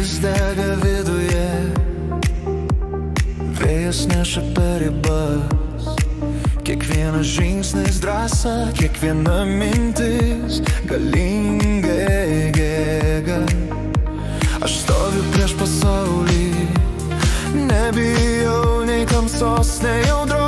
širdis dega viduje, vėjas neša per ribas. Kiekvienas žingsnis drąsa, kiekviena mintis galinga jėga. Aš stoviu prieš pasaulį, nebijau nei tamsos, nei audros.